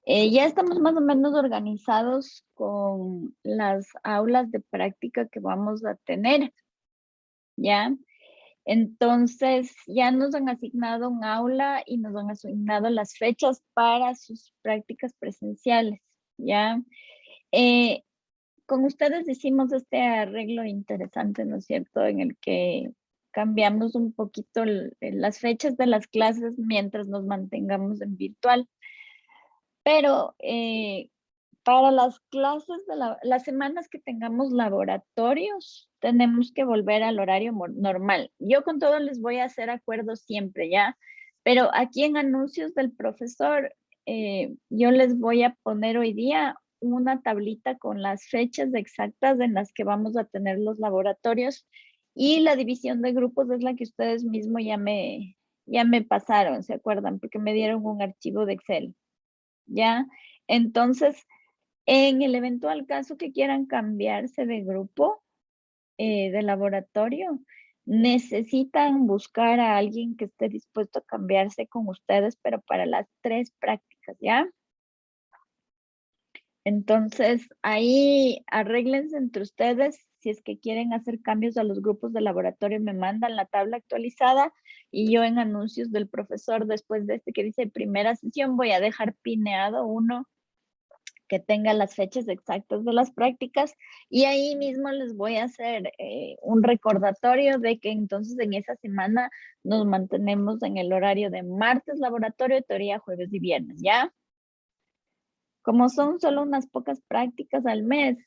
Ya estamos más o menos organizados con las aulas de práctica que vamos a tener, ¿ya? Entonces, ya nos han asignado un aula y nos han asignado las fechas para sus prácticas presenciales, ¿ya? Eh, con ustedes hicimos este arreglo interesante, ¿no es cierto? En el que cambiamos un poquito las fechas de las clases mientras nos mantengamos en virtual. Pero para las clases de las semanas que tengamos laboratorios, tenemos que volver al horario normal. Yo con todo les voy a hacer acuerdos siempre, ¿ya? Pero aquí en anuncios del profesor, yo les voy a poner hoy día una tablita con las fechas exactas en las que vamos a tener los laboratorios y la división de grupos es la que ustedes mismos ya me pasaron, ¿se acuerdan? Porque me dieron un archivo de Excel, ¿ya? Entonces, en el eventual caso que quieran cambiarse de grupo, de laboratorio, necesitan buscar a alguien que esté dispuesto a cambiarse con ustedes, pero para las 3 prácticas, ¿ya? Entonces, ahí arréglense entre ustedes. Si es que quieren hacer cambios a los grupos de laboratorio, me mandan la tabla actualizada y yo en anuncios del profesor, después de este que dice primera sesión, voy a dejar pineado uno que tenga las fechas exactas de las prácticas y ahí mismo les voy a hacer un recordatorio de que entonces en esa semana nos mantenemos en el horario de martes laboratorio, teoría jueves y viernes, ¿ya? Como son solo unas pocas prácticas al mes,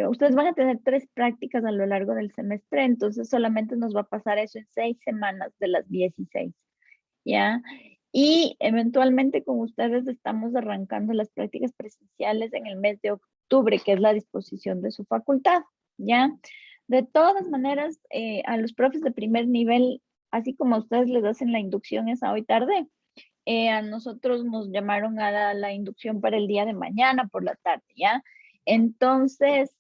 ustedes van a tener 3 prácticas a lo largo del semestre, entonces solamente nos va a pasar eso en 6 semanas de las 16, ¿ya? Y eventualmente con ustedes estamos arrancando las prácticas presenciales en el mes de octubre, que es la disposición de su facultad, ¿ya? De todas maneras, a los profes de primer nivel, así como ustedes les hacen la inducción esa hoy tarde, a nosotros nos llamaron a la inducción para el día de mañana por la tarde, ¿ya? Entonces,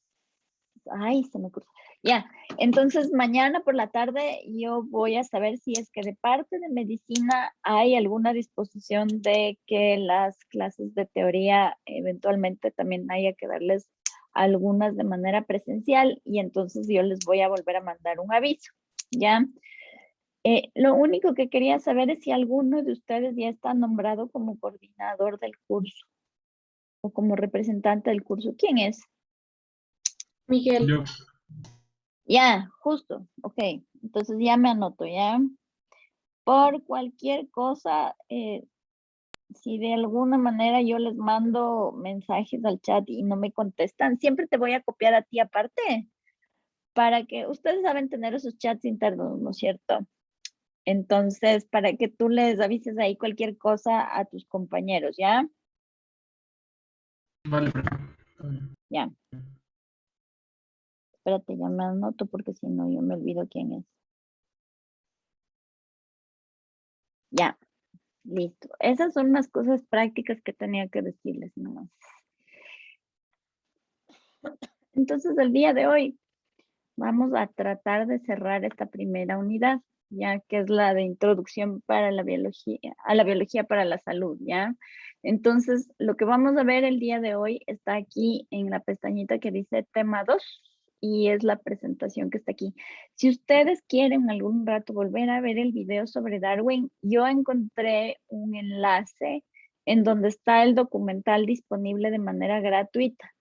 ay, se me cruzó. Ya, entonces mañana por la tarde yo voy a saber si es que de parte de medicina hay alguna disposición de que las clases de teoría eventualmente también haya que darles algunas de manera presencial y entonces yo les voy a volver a mandar un aviso, ¿ya? Lo único que quería saber es si alguno de ustedes ya está nombrado como coordinador del curso o como representante del curso. ¿Quién es? Miguel. Yo, Ya, justo, ok. Entonces ya me anoto, ¿ya? Por cualquier cosa, si de alguna manera yo les mando mensajes al chat y no me contestan, siempre te voy a copiar a ti aparte, para que ustedes saben tener esos chats internos, ¿no es cierto? Entonces, para que tú les avises ahí cualquier cosa a tus compañeros, ¿ya? vale, perfecto. Ya. Espérate, ya me anoto porque si no yo me olvido quién es. Ya, listo. Esas son unas cosas prácticas que tenía que decirles nomás. Entonces, el día de hoy vamos a tratar de cerrar esta primera unidad, ya que es la de introducción para la biología, a la biología para la salud, ¿ya? Entonces, lo que vamos a ver el día de hoy está aquí en la pestañita que dice tema 2 y es la presentación que está aquí. Si ustedes quieren algún rato volver a ver el video sobre Darwin, yo encontré un enlace en donde está el documental disponible de manera gratuita,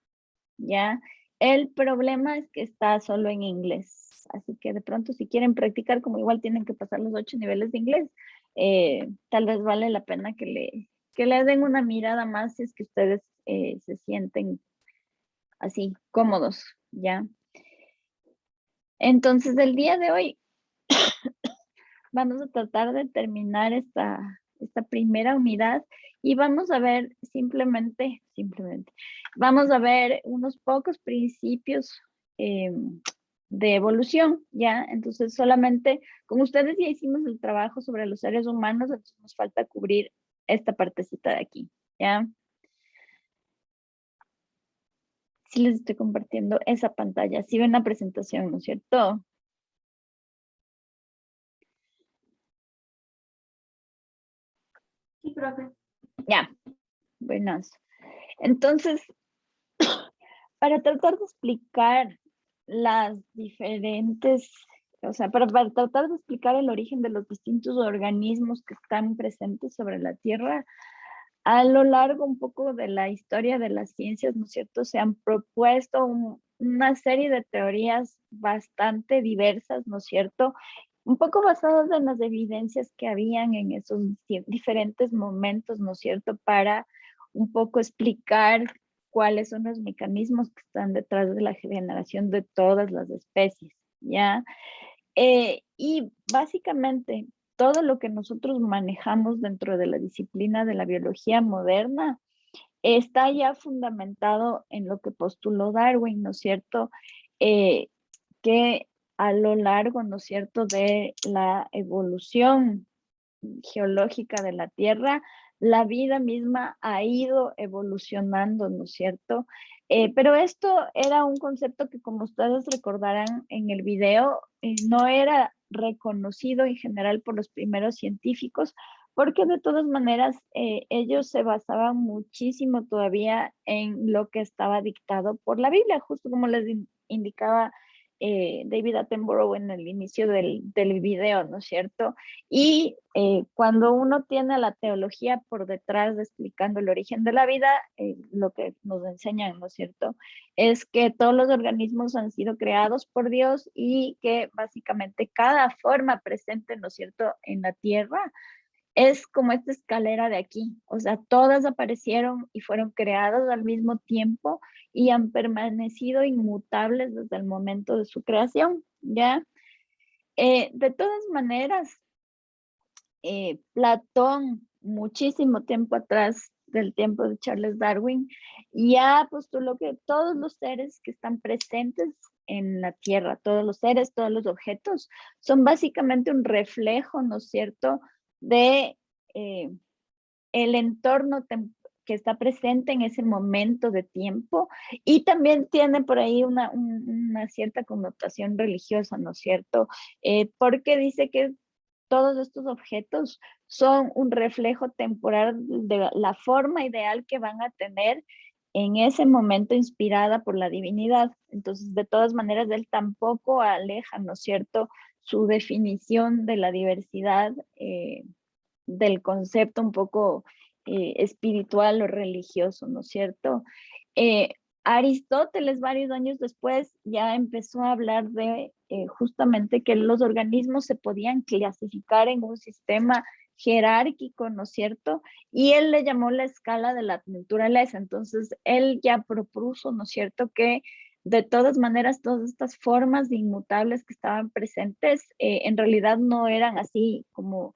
¿ya? El problema es que está solo en inglés, así que de pronto si quieren practicar, como igual tienen que pasar los 8 niveles de inglés, tal vez vale la pena que le den una mirada más si es que ustedes se sienten así cómodos, ¿ya? Entonces, el día de hoy vamos a tratar de terminar esta primera unidad y vamos a ver simplemente, vamos a ver unos pocos principios de evolución, ¿ya? Entonces, solamente, como ustedes ya hicimos el trabajo sobre los seres humanos, entonces nos falta cubrir esta partecita de aquí, ¿ya? Sí les estoy compartiendo esa pantalla, sí ven la presentación, ¿no es cierto? Sí, profe. Ya, buenas. Entonces, para tratar de explicar las diferentes, o sea, para tratar de explicar el origen de los distintos organismos que están presentes sobre la Tierra, a lo largo un poco de la historia de las ciencias, ¿no es cierto? Se han propuesto una serie de teorías bastante diversas, ¿no es cierto? Un poco basadas en las evidencias que habían en esos diferentes momentos, ¿no es cierto? Para un poco explicar cuáles son los mecanismos que están detrás de la generación de todas las especies, ¿ya? Y básicamente todo lo que nosotros manejamos dentro de la disciplina de la biología moderna está ya fundamentado en lo que postuló Darwin, ¿no es cierto? Que a lo largo, ¿no es cierto?, de la evolución geológica de la Tierra, la vida misma ha ido evolucionando, ¿no es cierto? Pero esto era un concepto que, como ustedes recordarán en el video, no era reconocido en general por los primeros científicos, porque de todas maneras ellos se basaban muchísimo todavía en lo que estaba dictado por la Biblia, justo como les indicaba David Attenborough en el inicio del video, ¿no es cierto? Y cuando uno tiene la teología por detrás de explicando el origen de la vida, lo que nos enseñan, ¿no es cierto? Es que todos los organismos han sido creados por Dios y que básicamente cada forma presente, ¿no es cierto?, en la tierra es como esta escalera de aquí, o sea, todas aparecieron y fueron creadas al mismo tiempo y han permanecido inmutables desde el momento de su creación, ¿ya? De todas maneras, Platón, muchísimo tiempo atrás del tiempo de Charles Darwin, ya postuló que todos los seres que están presentes en la Tierra, todos los seres, todos los objetos, son básicamente un reflejo, ¿no es cierto?, de el entorno que está presente en ese momento de tiempo y también tiene por ahí una cierta connotación religiosa, ¿no es cierto? Porque dice que todos estos objetos son un reflejo temporal de la forma ideal que van a tener en ese momento inspirada por la divinidad. Entonces, de todas maneras, él tampoco aleja, ¿no es cierto?, su definición de la diversidad del concepto un poco espiritual o religioso, ¿no es cierto? Eh, Aristóteles, varios años después, ya empezó a hablar de justamente que los organismos se podían clasificar en un sistema jerárquico, ¿no es cierto? Y él le llamó la escala de la naturaleza. Entonces, él ya propuso, ¿no es cierto?, que de todas maneras, todas estas formas inmutables que estaban presentes, en realidad no eran así como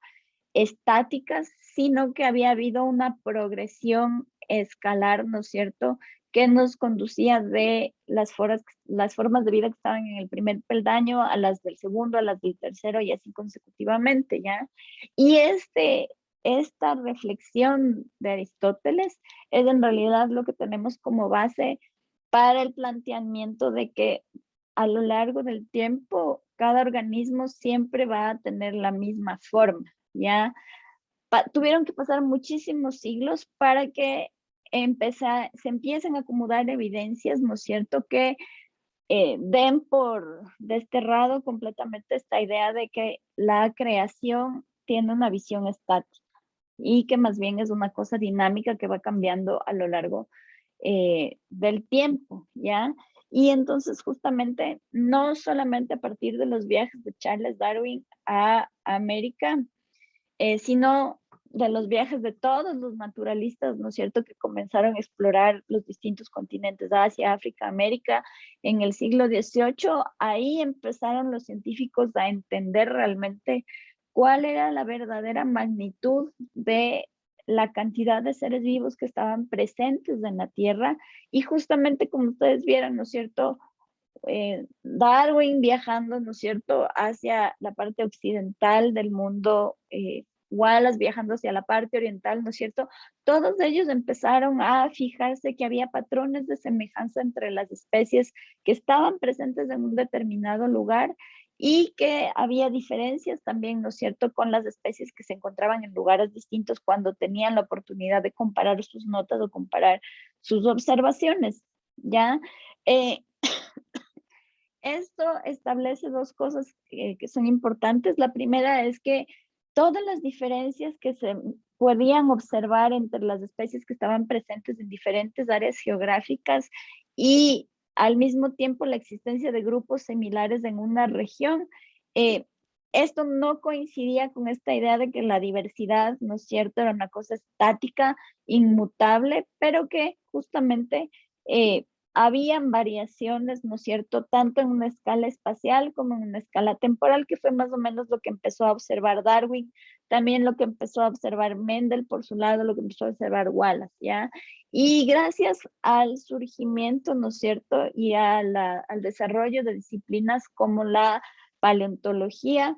estáticas, sino que había habido una progresión escalar, ¿no es cierto?, que nos conducía de las formas de vida que estaban en el primer peldaño a las del segundo, a las del tercero y así consecutivamente, ¿ya? Y esta reflexión de Aristóteles es en realidad lo que tenemos como base para el planteamiento de que a lo largo del tiempo cada organismo siempre va a tener la misma forma, ¿ya? Tuvieron que pasar muchísimos siglos para que se empiecen a acumular evidencias, ¿no es cierto?, que den por desterrado completamente esta idea de que la creación tiene una visión estática y que más bien es una cosa dinámica que va cambiando a lo largo del tiempo, ¿ya? Y entonces justamente no solamente a partir de los viajes de Charles Darwin a América, sino de los viajes de todos los naturalistas, ¿no es cierto?, que comenzaron a explorar los distintos continentes, Asia, África, América, en el siglo XVIII, ahí empezaron los científicos a entender realmente cuál era la verdadera magnitud de la cantidad de seres vivos que estaban presentes en la Tierra, y justamente como ustedes vieron, ¿no es cierto?, Darwin viajando, ¿no es cierto?, hacia la parte occidental del mundo, Wallace viajando hacia la parte oriental, ¿no es cierto? Todos ellos empezaron a fijarse que había patrones de semejanza entre las especies que estaban presentes en un determinado lugar y que había diferencias también, ¿no es cierto?, con las especies que se encontraban en lugares distintos cuando tenían la oportunidad de comparar sus notas o comparar sus observaciones, ¿ya? Esto establece dos cosas que son importantes. La primera es que todas las diferencias que se podían observar entre las especies que estaban presentes en diferentes áreas geográficas y al mismo tiempo la existencia de grupos similares en una región, esto no coincidía con esta idea de que la diversidad, ¿no es cierto?, era una cosa estática, inmutable, pero que justamente habían variaciones, ¿no es cierto?, tanto en una escala espacial como en una escala temporal, que fue más o menos lo que empezó a observar Darwin, también lo que empezó a observar Mendel por su lado, lo que empezó a observar Wallace, ¿ya? Y gracias al surgimiento, ¿no es cierto?, y al desarrollo de disciplinas como la paleontología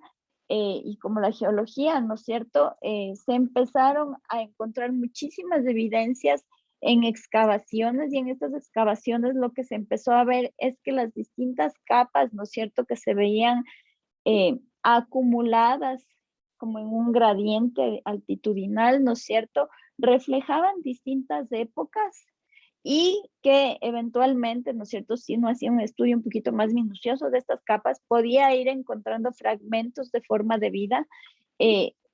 y como la geología, ¿no es cierto?, se empezaron a encontrar muchísimas evidencias en excavaciones, y en estas excavaciones lo que se empezó a ver es que las distintas capas, ¿no es cierto?, que se veían acumuladas como en un gradiente altitudinal, ¿no es cierto?, reflejaban distintas épocas y que eventualmente, ¿no es cierto?, si uno hacía un estudio un poquito más minucioso de estas capas, podía ir encontrando fragmentos de forma de vida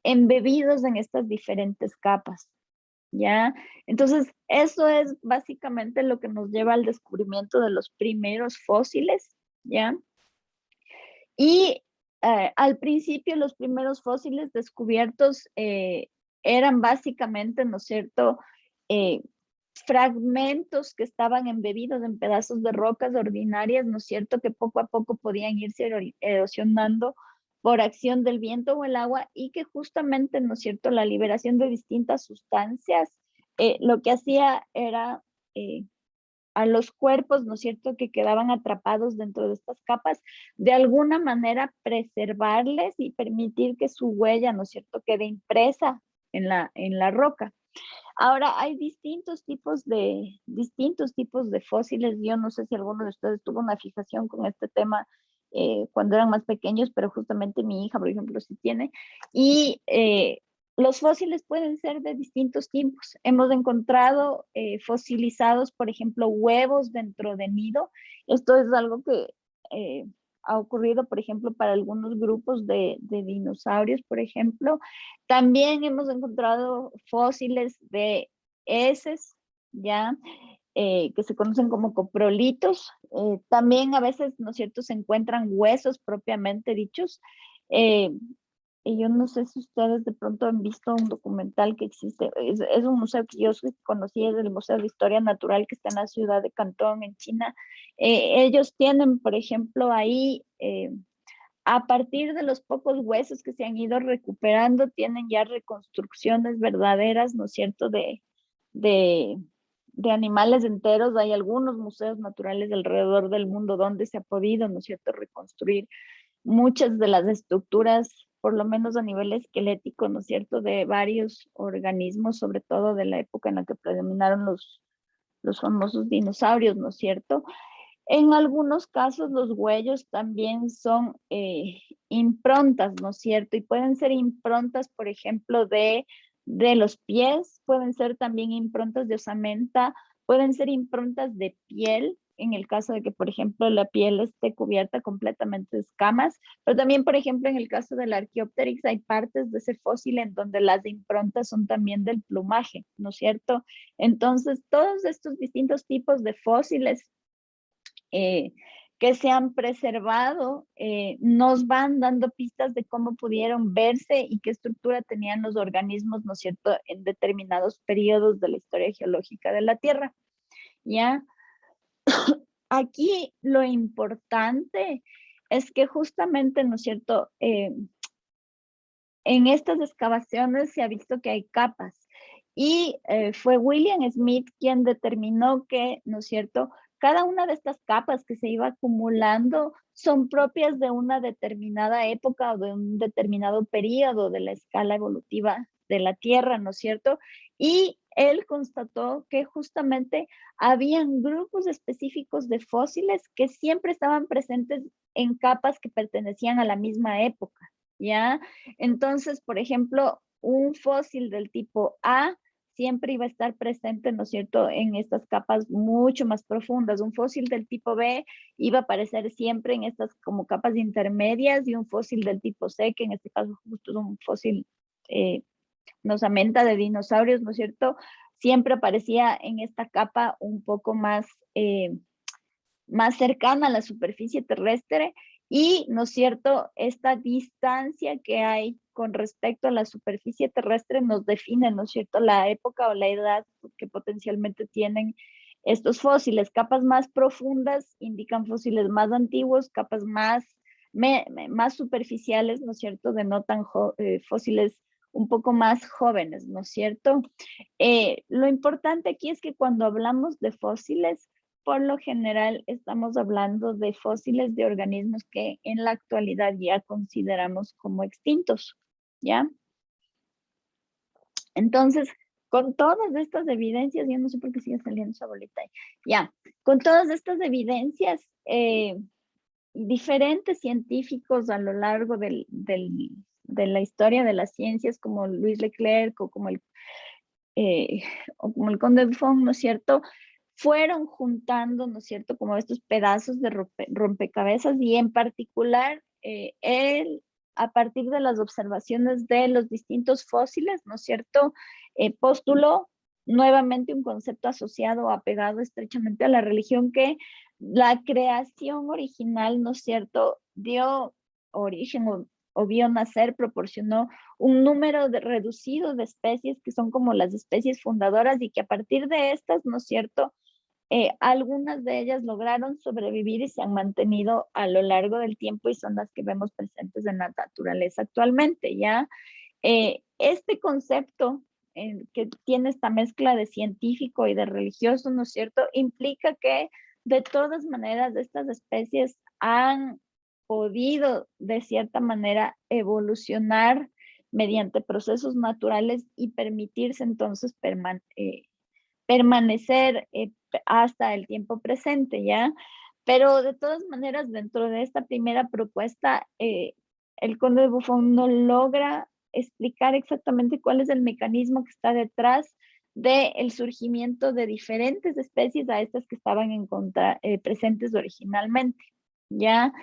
embebidos en estas diferentes capas. ¿Ya? Entonces, eso es básicamente lo que nos lleva al descubrimiento de los primeros fósiles, ¿ya? Y al principio los primeros fósiles descubiertos eran básicamente, ¿no es cierto?, fragmentos que estaban embebidos en pedazos de rocas ordinarias, ¿no es cierto?, que poco a poco podían irse erosionando por acción del viento o el agua, y que justamente, ¿no es cierto?, la liberación de distintas sustancias, lo que hacía era a los cuerpos, ¿no es cierto?, que quedaban atrapados dentro de estas capas, de alguna manera preservarles y permitir que su huella, ¿no es cierto?, quede impresa en la roca. Ahora, hay distintos tipos de fósiles. Yo no sé si alguno de ustedes tuvo una fijación con este tema cuando eran más pequeños, pero justamente mi hija, por ejemplo, sí tiene. Y los fósiles pueden ser de distintos tipos. Hemos encontrado fosilizados, por ejemplo, huevos dentro de nido. Esto es algo que ha ocurrido, por ejemplo, para algunos grupos de dinosaurios, por ejemplo. También hemos encontrado fósiles de heces, ¿ya? Que se conocen como coprolitos. También a veces, ¿no es cierto?, se encuentran huesos propiamente dichos. Y yo no sé si ustedes de pronto han visto un documental que existe, es un museo que yo conocí, es el Museo de Historia Natural que está en la ciudad de Cantón, en China. Ellos tienen, por ejemplo, ahí, a partir de los pocos huesos que se han ido recuperando, tienen ya reconstrucciones verdaderas, ¿no es cierto?, de, de animales enteros. Hay algunos museos naturales alrededor del mundo donde se ha podido, ¿no es cierto?, reconstruir muchas de las estructuras, por lo menos a nivel esquelético, ¿no es cierto?, de varios organismos, sobre todo de la época en la que predominaron los famosos dinosaurios, ¿no es cierto? En algunos casos los huellos también son improntas, ¿no es cierto? Y pueden ser improntas, por ejemplo, de los pies, pueden ser también improntas de osamenta, pueden ser improntas de piel, en el caso de que, por ejemplo, la piel esté cubierta completamente de escamas, pero también, por ejemplo, en el caso del Archaeopteryx hay partes de ese fósil en donde las improntas son también del plumaje, ¿no es cierto? Entonces, todos estos distintos tipos de fósiles que se han preservado nos van dando pistas de cómo pudieron verse y qué estructura tenían los organismos, ¿no es cierto?, en determinados periodos de la historia geológica de la Tierra. ¿Ya? Aquí lo importante es que justamente, ¿no es cierto?, en estas excavaciones se ha visto que hay capas, y fue William Smith quien determinó que, ¿no es cierto?, cada una de estas capas que se iba acumulando son propias de una determinada época o de un determinado periodo de la escala evolutiva de la Tierra, ¿no es cierto? Y él constató que justamente habían grupos específicos de fósiles que siempre estaban presentes en capas que pertenecían a la misma época, ¿ya? Entonces, por ejemplo, un fósil del tipo A siempre iba a estar presente, ¿no es cierto?, en estas capas mucho más profundas. Un fósil del tipo B iba a aparecer siempre en estas como capas intermedias, y un fósil del tipo C, que en este caso justo es un fósil nos osamenta de dinosaurios, ¿no es cierto?, siempre aparecía en esta capa un poco más, más cercana a la superficie terrestre. Y, ¿no es cierto?, esta distancia que hay con respecto a la superficie terrestre nos define, ¿no es cierto?, la época o la edad que potencialmente tienen estos fósiles. Capas más profundas indican fósiles más antiguos, capas más, más superficiales, ¿no es cierto?, denotan fósiles un poco más jóvenes, ¿no es cierto? Lo importante aquí es que cuando hablamos de fósiles, por lo general estamos hablando de fósiles de organismos que en la actualidad ya consideramos como extintos, ¿ya? Entonces, con todas estas evidencias, yo no sé por qué sigue saliendo esa bolita ahí, ya, con todas estas evidencias, diferentes científicos a lo largo de la historia de las ciencias, como Louis Leclerc o como el Conde Buffon, ¿no es cierto?, fueron juntando, ¿no es cierto?, como estos pedazos de rompecabezas, y en particular, él, a partir de las observaciones de los distintos fósiles, ¿no es cierto?, postuló nuevamente un concepto asociado, apegado estrechamente a la religión, que la creación original, ¿no es cierto?, dio origen o vio nacer, proporcionó un número reducido de especies que son como las especies fundadoras, y que a partir de estas, ¿no es cierto?, algunas de ellas lograron sobrevivir y se han mantenido a lo largo del tiempo, y son las que vemos presentes en la naturaleza actualmente, ¿ya? Este concepto que tiene esta mezcla de científico y de religioso, ¿no es cierto?, implica que de todas maneras estas especies han podido de cierta manera evolucionar mediante procesos naturales y permitirse entonces permanecer hasta el tiempo presente, ¿ya? Pero de todas maneras, dentro de esta primera propuesta, el Conde de Buffon no logra explicar exactamente cuál es el mecanismo que está detrás del surgimiento de diferentes especies a estas que estaban presentes originalmente, ¿ya?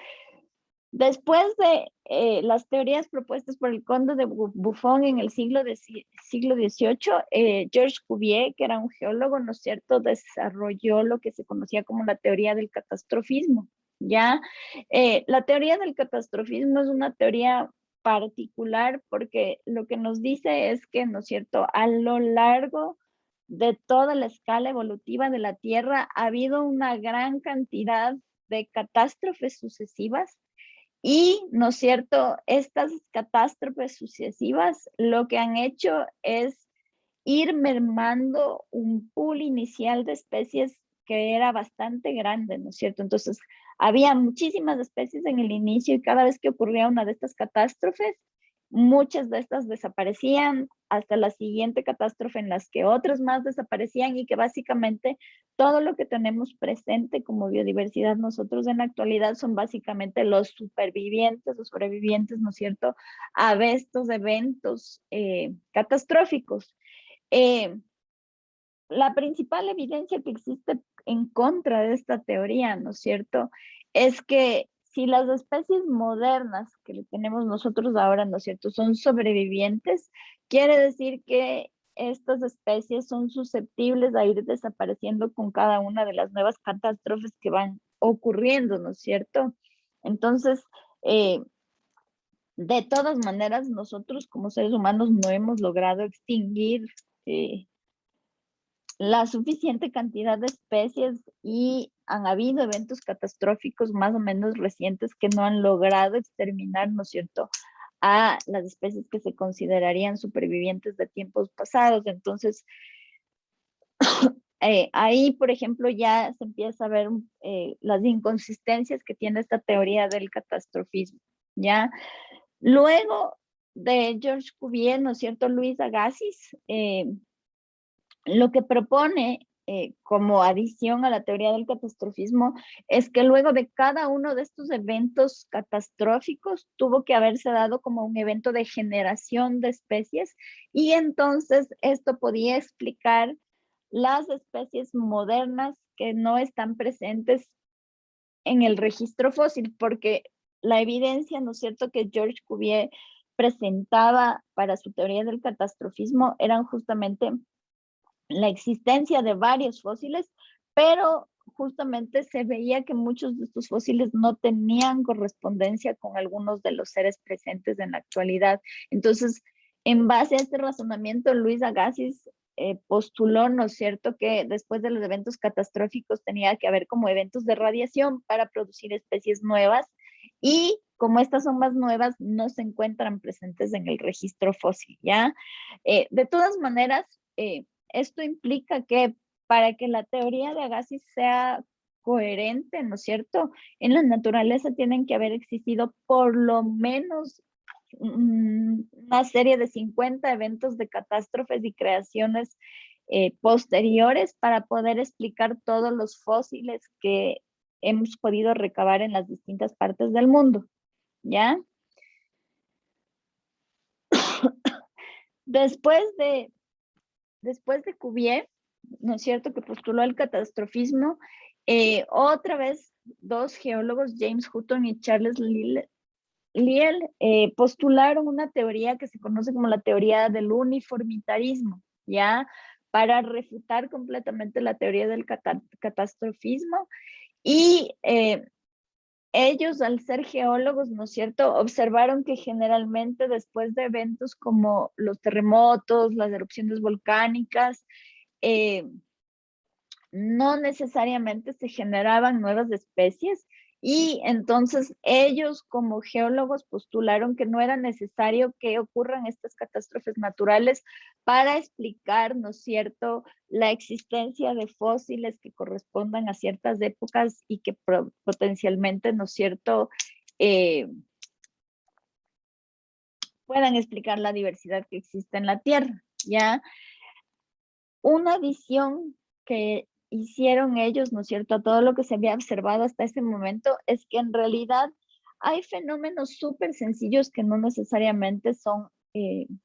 Después de las teorías propuestas por el Conde de Buffon en el siglo XVIII, Georges Cuvier, que era un geólogo, ¿no es cierto?, desarrolló lo que se conocía como la teoría del catastrofismo, ¿ya? La teoría del catastrofismo es una teoría particular porque lo que nos dice es que, ¿no es cierto?, a lo largo de toda la escala evolutiva de la Tierra ha habido una gran cantidad de catástrofes sucesivas. Y, ¿no es cierto?, estas catástrofes sucesivas lo que han hecho es ir mermando un pool inicial de especies que era bastante grande, ¿no es cierto? Entonces, había muchísimas especies en el inicio, y cada vez que ocurría una de estas catástrofes, muchas de estas desaparecían hasta la siguiente catástrofe, en las que otras más desaparecían, y que básicamente todo lo que tenemos presente como biodiversidad nosotros en la actualidad son básicamente los supervivientes o sobrevivientes, ¿no es cierto?, a estos eventos catastróficos. La principal evidencia que existe en contra de esta teoría, ¿no es cierto?, es que si las especies modernas que tenemos nosotros ahora, ¿no es cierto?, son sobrevivientes, quiere decir que estas especies son susceptibles a ir desapareciendo con cada una de las nuevas catástrofes que van ocurriendo, ¿no es cierto? Entonces, de todas maneras, nosotros como seres humanos no hemos logrado extinguir la suficiente cantidad de especies, y han habido eventos catastróficos más o menos recientes que no han logrado exterminar, ¿no es cierto?, a las especies que se considerarían supervivientes de tiempos pasados. Entonces, ahí, por ejemplo, ya se empieza a ver las inconsistencias que tiene esta teoría del catastrofismo, ¿ya? Luego, de George Cuvier, ¿no es cierto? Luis Agassiz, lo que propone como adición a la teoría del catastrofismo es que luego de cada uno de estos eventos catastróficos tuvo que haberse dado como un evento de generación de especies y entonces esto podía explicar las especies modernas que no están presentes en el registro fósil, porque la evidencia, ¿no es cierto?, que George Cuvier presentaba para su teoría del catastrofismo eran justamente la existencia de varios fósiles, pero justamente se veía que muchos de estos fósiles no tenían correspondencia con algunos de los seres presentes en la actualidad. Entonces, en base a este razonamiento, Luis Agassiz postuló, ¿no es cierto?, que después de los eventos catastróficos tenía que haber como eventos de radiación para producir especies nuevas y como estas son más nuevas, no se encuentran presentes en el registro fósil, ¿ya? De todas maneras, esto implica que para que la teoría de Agassiz sea coherente, ¿no es cierto? En la naturaleza tienen que haber existido por lo menos una serie de 50 eventos de catástrofes y creaciones posteriores para poder explicar todos los fósiles que hemos podido recabar en las distintas partes del mundo, ¿ya? Después de Cuvier, ¿no es cierto?, que postuló el catastrofismo, otra vez dos geólogos, James Hutton y Charles Lyell, postularon una teoría que se conoce como la teoría del uniformitarismo, ¿ya? Para refutar completamente la teoría del catastrofismo. Y ellos, al ser geólogos, ¿no es cierto?, observaron que generalmente después de eventos como los terremotos, las erupciones volcánicas, no necesariamente se generaban nuevas especies y entonces ellos como geólogos postularon que no era necesario que ocurran estas catástrofes naturales para explicar, ¿no es cierto?, la existencia de fósiles que correspondan a ciertas épocas y que potencialmente, ¿no es cierto?, puedan explicar la diversidad que existe en la Tierra, ¿ya? Una visión que hicieron ellos, ¿no es cierto?, a todo lo que se había observado hasta ese momento, es que en realidad hay fenómenos súper sencillos que no necesariamente son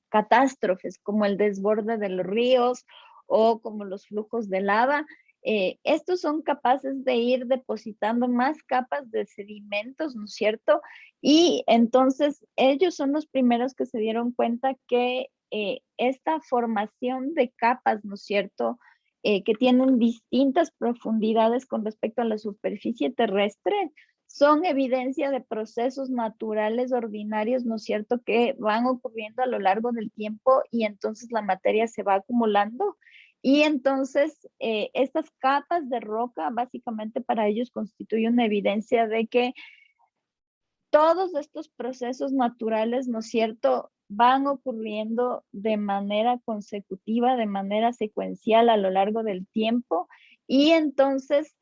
catástrofes, como el desborde de los ríos o como los flujos de lava. Estos son capaces de ir depositando más capas de sedimentos, ¿no es cierto? Y entonces ellos son los primeros que se dieron cuenta que esta formación de capas, ¿no es cierto?, que tienen distintas profundidades con respecto a la superficie terrestre, son evidencia de procesos naturales ordinarios, ¿no es cierto?, que van ocurriendo a lo largo del tiempo y entonces la materia se va acumulando. Y entonces estas capas de roca básicamente para ellos constituyen una evidencia de que todos estos procesos naturales, ¿no es cierto?, van ocurriendo de manera consecutiva, de manera secuencial a lo largo del tiempo y entonces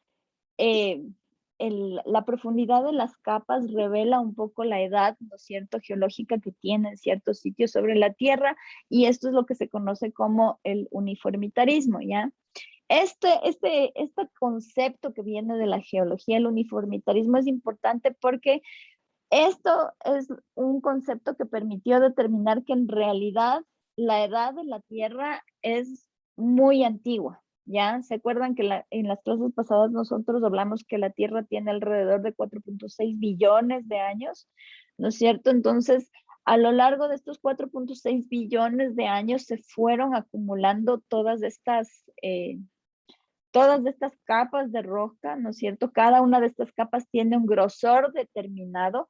la profundidad de las capas revela un poco la edad, ¿no es cierto?, geológica que tienen ciertos sitios sobre la Tierra y esto es lo que se conoce como el uniformitarismo, ¿ya? Este concepto que viene de la geología, el uniformitarismo, es importante porque esto es un concepto que permitió determinar que en realidad la edad de la Tierra es muy antigua, ¿ya? ¿Se acuerdan que en las clases pasadas nosotros hablamos que la Tierra tiene alrededor de 4.6 billones de años? ¿No es cierto? Entonces, a lo largo de estos 4.6 billones de años se fueron acumulando todas estas capas de roca, ¿no es cierto? Cada una de estas capas tiene un grosor determinado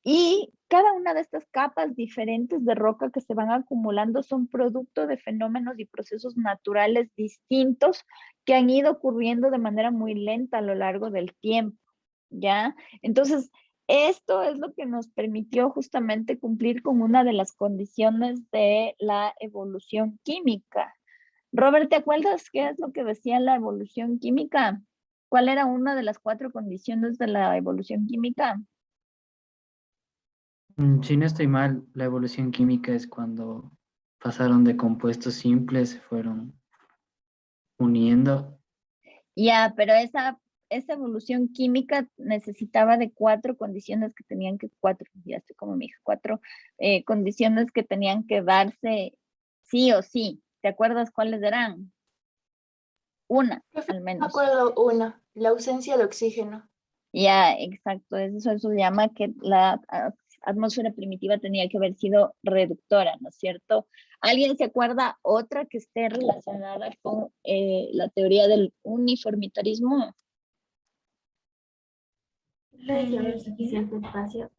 y cada una de estas capas diferentes de roca que se van acumulando son producto de fenómenos y procesos naturales distintos que han ido ocurriendo de manera muy lenta a lo largo del tiempo, ¿ya? Entonces, esto es lo que nos permitió justamente cumplir con una de las condiciones de la evolución química. Robert, ¿te acuerdas qué es lo que decía la evolución química? ¿Cuál era una de las 4 condiciones de la evolución química? Si no estoy mal, la evolución química es cuando pasaron de compuestos simples, se fueron uniendo. Ya, pero esa evolución química necesitaba de cuatro condiciones que tenían que, ya estoy como mi hija, cuatro condiciones que tenían que darse sí o sí. ¿Te acuerdas cuáles eran? Una, al Me menos. acuerdo una, la ausencia de oxígeno. Ya, exacto. Eso se llama que la atmósfera primitiva tenía que haber sido reductora, ¿no es cierto? ¿Alguien se acuerda otra que esté relacionada con la teoría del uniformitarismo? Tiene que haber suficiente espacio.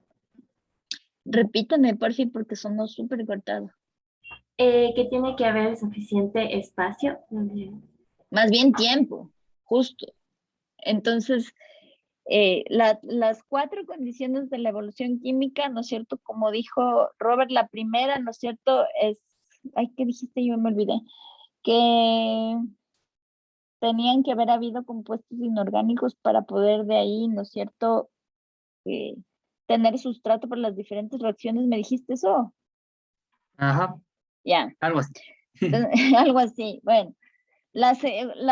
Repítame, por fin, porque somos súper cortados. Que tiene que haber suficiente espacio. Más bien tiempo, justo. Entonces, las cuatro condiciones de la evolución química, ¿no es cierto? Como dijo Robert, la primera, ¿no es cierto? Es, ay, ¿qué dijiste? Yo me olvidé. Que tenían que haber habido compuestos inorgánicos para poder de ahí, ¿no es cierto? Eh, tener sustrato para las diferentes reacciones. ¿Me dijiste eso? Ajá, Ya, algo así. algo así. Bueno. La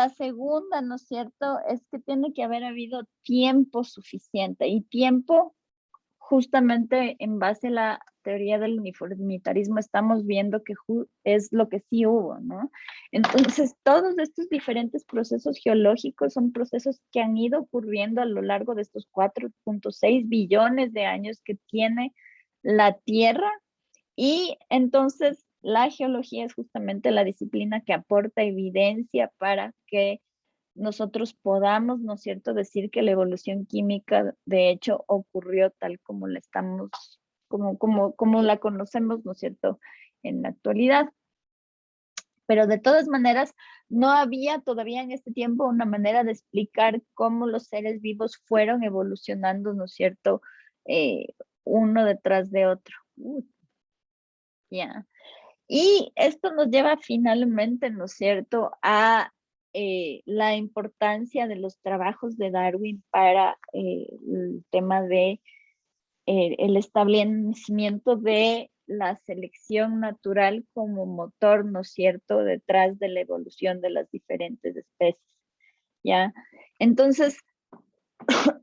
segunda, ¿no es cierto?, es que tiene que haber habido tiempo suficiente y tiempo justamente en base a la teoría del uniformitarismo estamos viendo que es lo que sí hubo, ¿no? Entonces, todos estos diferentes procesos geológicos son procesos que han ido ocurriendo a lo largo de estos 4.6 billones de años que tiene la Tierra y entonces la geología es justamente la disciplina que aporta evidencia para que nosotros podamos, ¿no es cierto?, decir que la evolución química de hecho ocurrió tal como la estamos, como la conocemos, ¿no es cierto?, en la actualidad. Pero de todas maneras, no había todavía en este tiempo una manera de explicar cómo los seres vivos fueron evolucionando, ¿no es cierto?, uno detrás de otro. Ya. Y esto nos lleva finalmente, ¿no es cierto?, a la importancia de los trabajos de Darwin para el tema de el establecimiento de la selección natural como motor, ¿no es cierto?, detrás de la evolución de las diferentes especies, ¿ya? Entonces,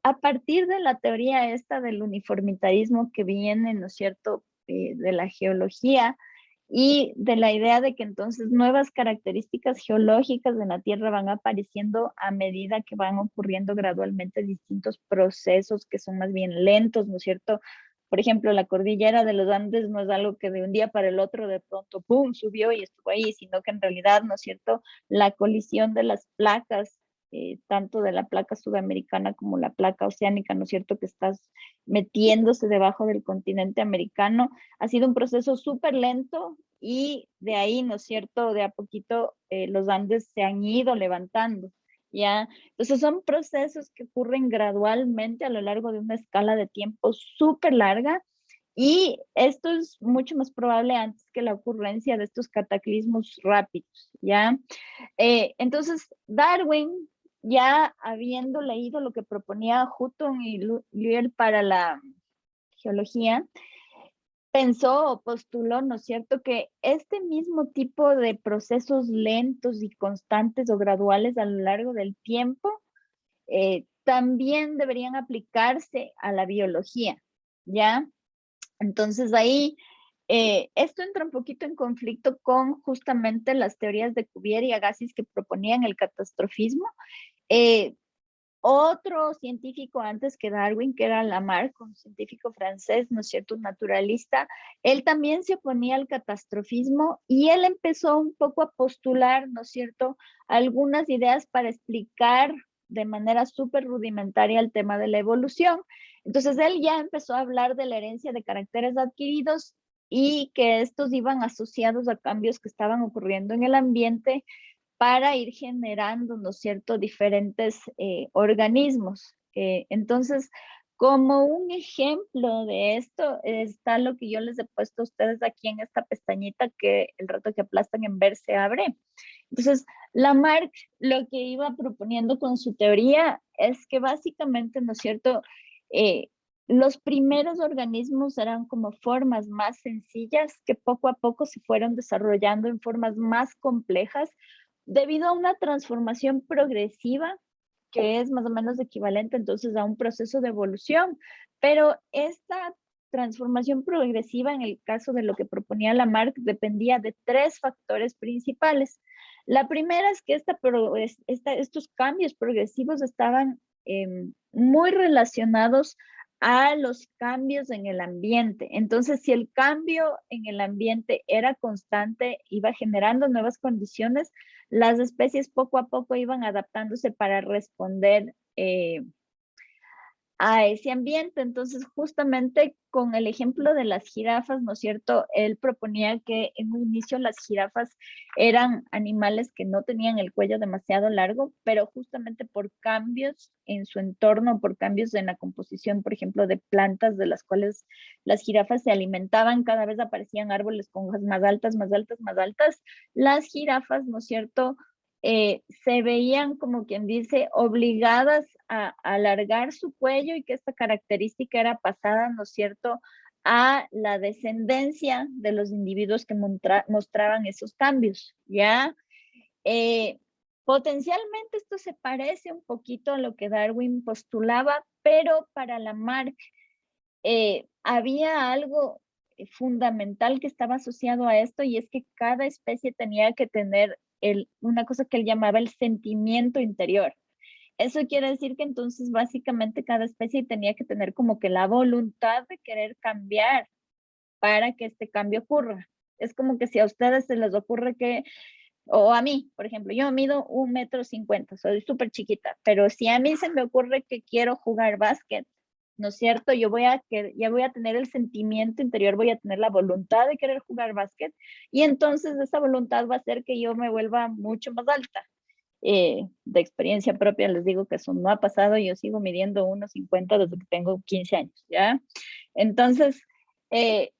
a partir de la teoría esta del uniformitarismo que viene, ¿no es cierto?, de la geología, y de la idea de que entonces nuevas características geológicas de la Tierra van apareciendo a medida que van ocurriendo gradualmente distintos procesos que son más bien lentos, ¿no es cierto? Por ejemplo, la cordillera de los Andes no es algo que de un día para el otro de pronto, ¡pum!, subió y estuvo ahí, sino que en realidad, ¿no es cierto?, la colisión de las placas, tanto de la placa sudamericana como la placa oceánica, ¿no es cierto?, que estás metiéndose debajo del continente americano, ha sido un proceso súper lento y de ahí, ¿no es cierto?, de a poquito los Andes se han ido levantando, ¿ya? Entonces son procesos que ocurren gradualmente a lo largo de una escala de tiempo súper larga y esto es mucho más probable antes que la ocurrencia de estos cataclismos rápidos, ¿ya? Entonces Darwin, ya habiendo leído lo que proponía Hutton y Lyell para la geología, pensó o postuló, ¿no es cierto?, que este mismo tipo de procesos lentos y constantes o graduales a lo largo del tiempo también deberían aplicarse a la biología, ¿ya? Entonces ahí esto entra un poquito en conflicto con justamente las teorías de Cuvier y Agassiz que proponían el catastrofismo. Otro científico antes que Darwin, que era Lamarck, un científico francés, ¿no es cierto?, un naturalista, él también se oponía al catastrofismo y él empezó un poco a postular, ¿no es cierto?, algunas ideas para explicar de manera súper rudimentaria el tema de la evolución. Entonces él ya empezó a hablar de la herencia de caracteres adquiridos y que estos iban asociados a cambios que estaban ocurriendo en el ambiente para ir generando, ¿no es cierto?, diferentes organismos. Entonces, como un ejemplo de esto está lo que yo les he puesto a ustedes aquí en esta pestañita que el rato que aplastan en ver se abre. Entonces, Lamarck lo que iba proponiendo con su teoría es que básicamente, ¿no es cierto?, Los primeros organismos eran como formas más sencillas que poco a poco se fueron desarrollando en formas más complejas debido a una transformación progresiva que es más o menos equivalente entonces a un proceso de evolución. Pero esta transformación progresiva en el caso de lo que proponía Lamarck dependía de tres factores principales. La primera es que estos cambios progresivos estaban muy relacionados a los cambios en el ambiente. Entonces, si el cambio en el ambiente era constante, iba generando nuevas condiciones, las especies poco a poco iban adaptándose para responder a ese ambiente. Entonces, justamente con el ejemplo de las jirafas, ¿no es cierto? Él proponía que en un inicio las jirafas eran animales que no tenían el cuello demasiado largo, pero justamente por cambios en su entorno, por cambios en la composición, por ejemplo, de plantas de las cuales las jirafas se alimentaban, cada vez aparecían árboles con hojas más altas, más altas, más altas. Las jirafas, ¿no es cierto?, se veían, como quien dice, obligadas a alargar su cuello y que esta característica era pasada, ¿no es cierto?, a la descendencia de los individuos que mostraban esos cambios, ¿ya? Potencialmente esto se parece un poquito a lo que Darwin postulaba, pero para Lamarck había algo fundamental que estaba asociado a esto, y es que cada especie tenía que tener una cosa que él llamaba el sentimiento interior. Eso quiere decir que entonces básicamente cada especie tenía que tener como que la voluntad de querer cambiar para que este cambio ocurra. Es como que si a ustedes se les ocurre que, o a mí, por ejemplo, yo mido 1,50 m, soy súper chiquita, pero si a mí se me ocurre que quiero jugar básquet, ¿no es cierto? Ya voy a tener el sentimiento interior, voy a tener la voluntad de querer jugar básquet, y entonces esa voluntad va a hacer que yo me vuelva mucho más alta. De experiencia propia les digo que eso no ha pasado, yo sigo midiendo 1,50 desde que tengo 15 años, ¿ya? Entonces, eh,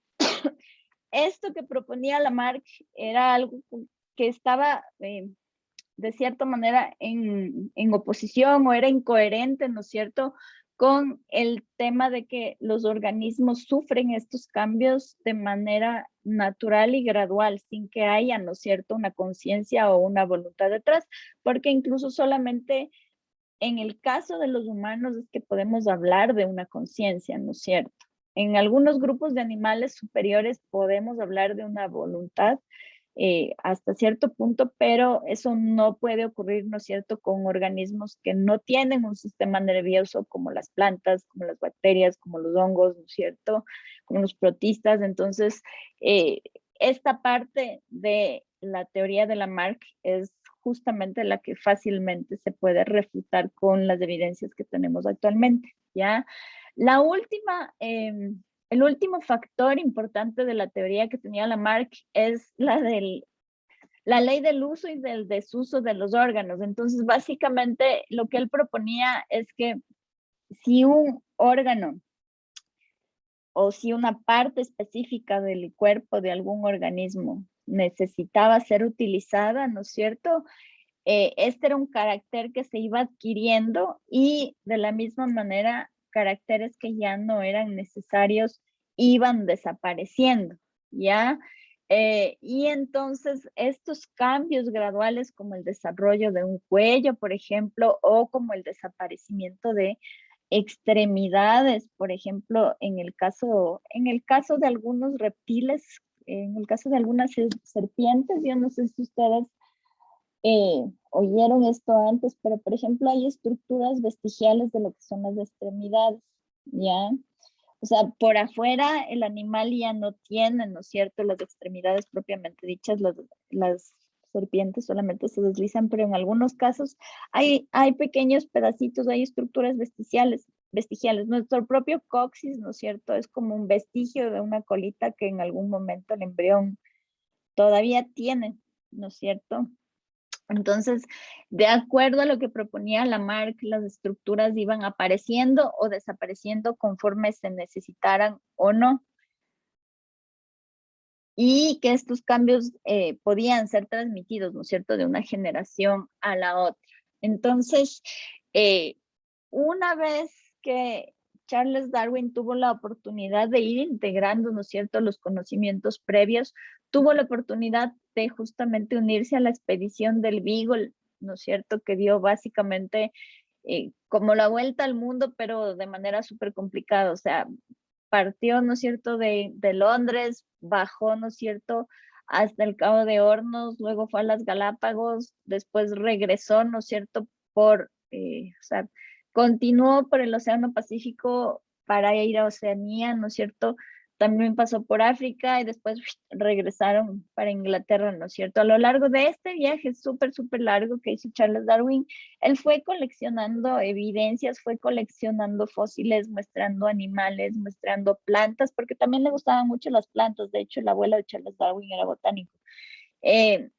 esto que proponía Lamarck era algo que estaba de cierta manera en oposición, o era incoherente, ¿no es cierto?, con el tema de que los organismos sufren estos cambios de manera natural y gradual, sin que haya, ¿no es cierto?, una conciencia o una voluntad detrás, porque incluso solamente en el caso de los humanos es que podemos hablar de una conciencia, ¿no es cierto? En algunos grupos de animales superiores podemos hablar de una voluntad, hasta cierto punto, pero eso no puede ocurrir, ¿no es cierto?, con organismos que no tienen un sistema nervioso como las plantas, como las bacterias, como los hongos, ¿no es cierto?, como los protistas. Entonces, esta parte de la teoría de Lamarck es justamente la que fácilmente se puede refutar con las evidencias que tenemos actualmente, ¿ya? La última, el último factor importante de la teoría que tenía Lamarck es la ley del uso y del desuso de los órganos. Entonces, básicamente, lo que él proponía es que si un órgano o si una parte específica del cuerpo de algún organismo necesitaba ser utilizada, ¿no es cierto?, este era un carácter que se iba adquiriendo, y de la misma manera caracteres que ya no eran necesarios iban desapareciendo, ¿ya? Y entonces estos cambios graduales, como el desarrollo de un cuello, por ejemplo, o como el desaparecimiento de extremidades, por ejemplo, en el caso de algunos reptiles, en el caso de algunas serpientes, yo no sé si ustedes oyeron esto antes, pero por ejemplo hay estructuras vestigiales de lo que son las extremidades, ¿ya? O sea, por afuera el animal ya no tiene, ¿no es cierto?, las extremidades propiamente dichas, las serpientes solamente se deslizan, pero en algunos casos hay pequeños pedacitos, hay estructuras vestigiales. Nuestro propio coxis, ¿no es cierto?, es como un vestigio de una colita que en algún momento el embrión todavía tiene, ¿no es cierto? Entonces, de acuerdo a lo que proponía Lamarck, las estructuras iban apareciendo o desapareciendo conforme se necesitaran o no, y que estos cambios podían ser transmitidos, ¿no es cierto?, de una generación a la otra. Entonces, una vez que Charles Darwin tuvo la oportunidad de ir integrando, ¿no es cierto?, los conocimientos previos, tuvo la oportunidad de justamente unirse a la expedición del Beagle, ¿no es cierto?, que dio básicamente como la vuelta al mundo, pero de manera súper complicada. O sea, partió, ¿no es cierto?, de Londres, bajó, ¿no es cierto?, hasta el Cabo de Hornos, luego fue a las Galápagos, después regresó, ¿no es cierto?, o sea, continuó por el Océano Pacífico para ir a Oceanía, ¿no es cierto? También pasó por África y después regresaron para Inglaterra, ¿no es cierto? A lo largo de este viaje súper largo que hizo Charles Darwin, él fue coleccionando evidencias, fue coleccionando fósiles, muestrando animales, muestrando plantas, porque también le gustaban mucho las plantas. De hecho, el abuelo de Charles Darwin era botánico. Él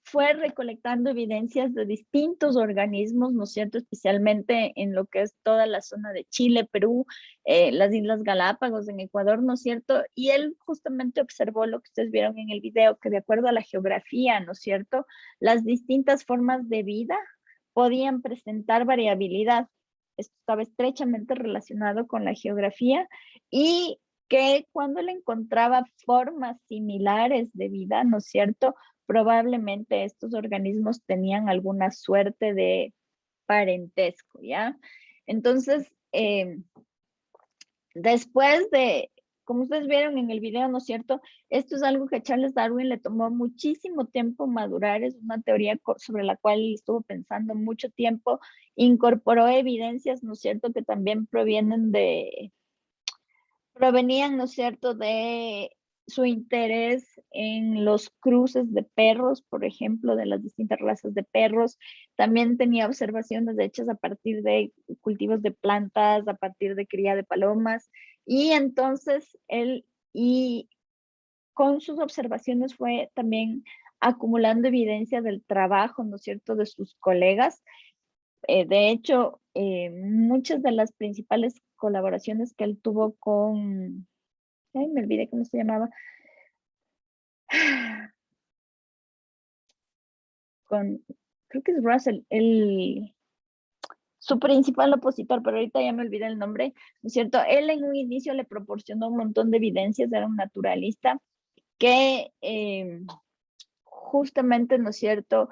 fue recolectando evidencias de distintos organismos, ¿no es cierto?, especialmente en lo que es toda la zona de Chile, Perú, las Islas Galápagos, en Ecuador, ¿no es cierto? Y él justamente observó lo que ustedes vieron en el video, que de acuerdo a la geografía, ¿no es cierto?, las distintas formas de vida podían presentar variabilidad. Esto estaba estrechamente relacionado con la geografía y que cuando él encontraba formas similares de vida, ¿no es cierto?, probablemente estos organismos tenían alguna suerte de parentesco, ¿ya? Entonces, después de, como ustedes vieron en el video, ¿no es cierto?, esto es algo que a Charles Darwin le tomó muchísimo tiempo madurar, es una teoría sobre la cual estuvo pensando mucho tiempo, incorporó evidencias, ¿no es cierto?, que también provenían, ¿no es cierto?, de su interés en los cruces de perros, por ejemplo, de las distintas razas de perros. También tenía observaciones hechas a partir de cultivos de plantas, a partir de cría de palomas. Y entonces él, y con sus observaciones fue también acumulando evidencia del trabajo, ¿no es cierto?, de sus colegas. De hecho, muchas de las principales colaboraciones que él tuvo con, ay, me olvidé cómo se llamaba, con, creo que es Russell, su principal opositor, pero ahorita ya me olvidé el nombre, ¿no es cierto? Él en un inicio le proporcionó un montón de evidencias, era un naturalista que justamente, ¿no es cierto?,